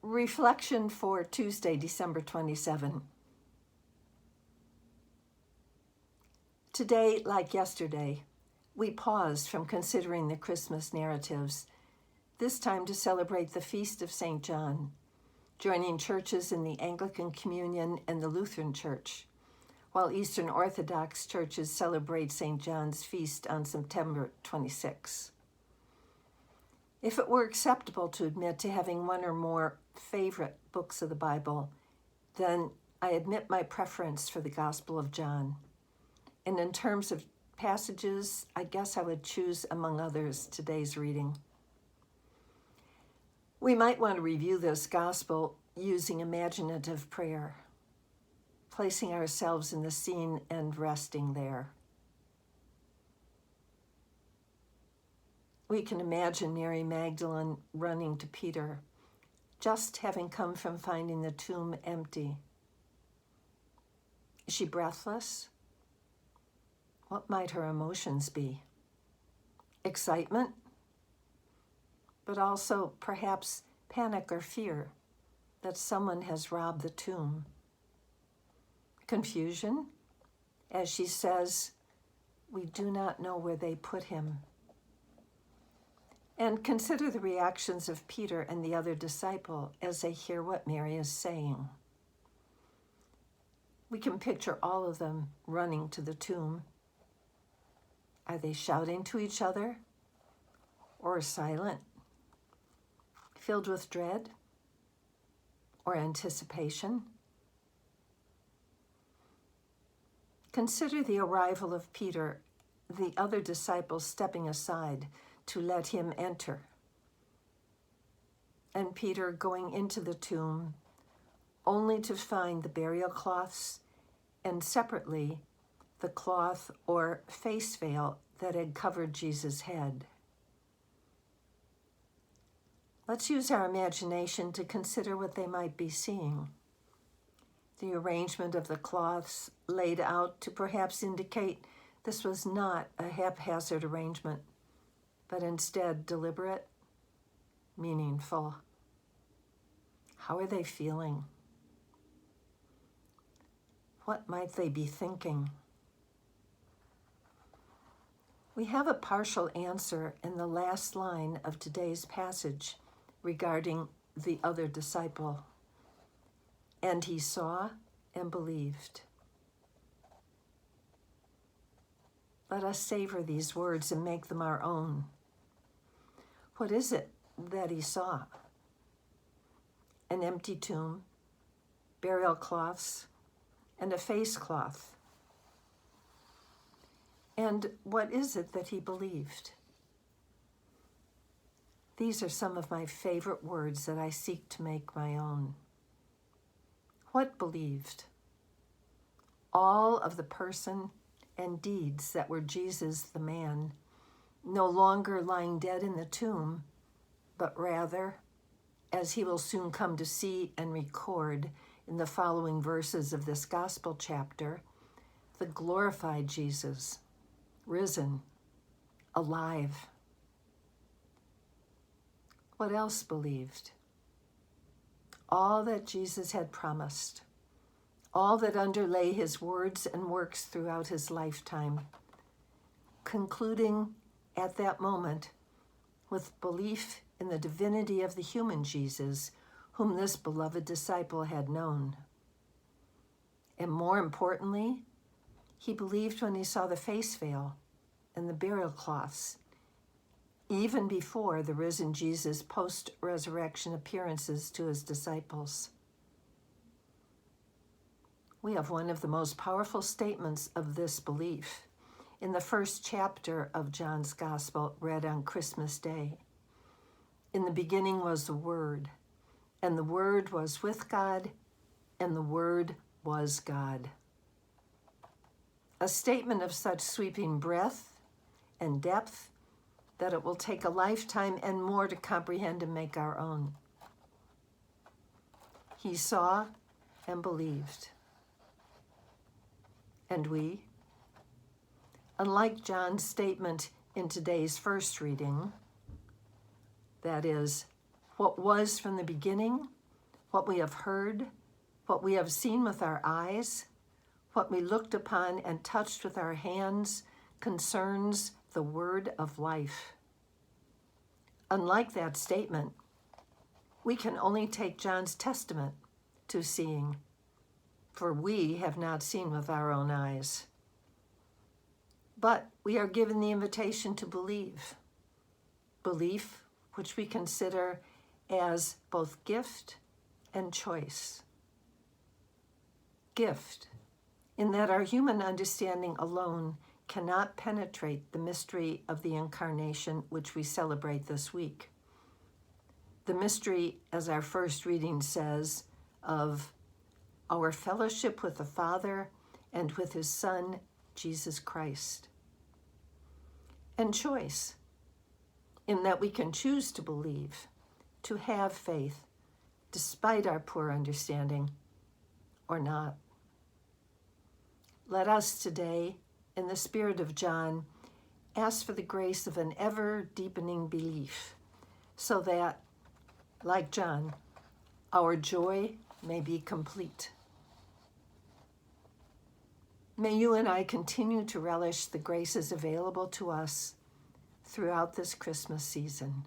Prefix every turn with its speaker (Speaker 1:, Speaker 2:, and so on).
Speaker 1: Reflection for Tuesday, December 27. Today, like yesterday, we paused from considering the Christmas narratives, this time to celebrate the Feast of St. John, joining churches in the Anglican Communion and the Lutheran Church, while Eastern Orthodox churches celebrate St. John's feast on September 26. If it were acceptable to admit to having one or more favorite books of the Bible, then I admit my preference for the Gospel of John. And in terms of passages, I guess I would choose, among others, today's reading. We might want to review this Gospel using imaginative prayer, placing ourselves in the scene and resting there. We can imagine Mary Magdalene running to Peter, just having come from finding the tomb empty. Is she breathless? What might her emotions be? Excitement, but also perhaps panic or fear that someone has robbed the tomb. Confusion, as she says, "We do not know where they put him." And consider the reactions of Peter and the other disciple as they hear what Mary is saying. We can picture all of them running to the tomb. Are they shouting to each other, or silent, filled with dread or anticipation? Consider the arrival of Peter, the other disciples stepping aside to let him enter, and Peter going into the tomb only to find the burial cloths and separately the cloth or face veil that had covered Jesus' head. Let's use our imagination to consider what they might be seeing. The arrangement of the cloths laid out to perhaps indicate this was not a haphazard arrangement, but instead deliberate, meaningful. How are they feeling? What might they be thinking? We have a partial answer in the last line of today's passage regarding the other disciple. And he saw and believed. Let us savor these words and make them our own. What is it that he saw? An empty tomb, burial cloths, and a face cloth. And what is it that he believed? These are some of my favorite words that I seek to make my own. What believed? All of the person and deeds that were Jesus the man, no longer lying dead in the tomb, but rather, as he will soon come to see and record in the following verses of this gospel chapter, the glorified Jesus, risen, alive. What else believed? All that Jesus had promised, all that underlay his words and works throughout his lifetime, concluding at that moment with belief in the divinity of the human Jesus, whom this beloved disciple had known. And more importantly, he believed when he saw the face veil and the burial cloths, even before the risen Jesus' post-resurrection appearances to his disciples. We have one of the most powerful statements of this belief in the first chapter of John's Gospel, read on Christmas Day. In the beginning was the Word, and the Word was with God, and the Word was God. A statement of such sweeping breadth and depth that it will take a lifetime and more to comprehend and make our own. He saw and believed. And we, unlike John's statement in today's first reading, that is, what was from the beginning what we have heard, what we have seen with our eyes, what we looked upon and touched with our hands concerns the word of life. Unlike that statement, we can only take John's testament to seeing, for we have not seen with our own eyes. But we are given the invitation to believe. Belief, which we consider as both gift and choice. Gift, in that our human understanding alone cannot penetrate the mystery of the Incarnation which we celebrate this week. The mystery, as our first reading says, of our fellowship with the Father and with his Son, Jesus Christ. And choice, in that we can choose to believe, to have faith, despite our poor understanding, or not. Let us today, in the spirit of John, ask for the grace of an ever-deepening belief, so that, like John, our joy may be complete. May you and I continue to relish the graces available to us throughout this Christmas season.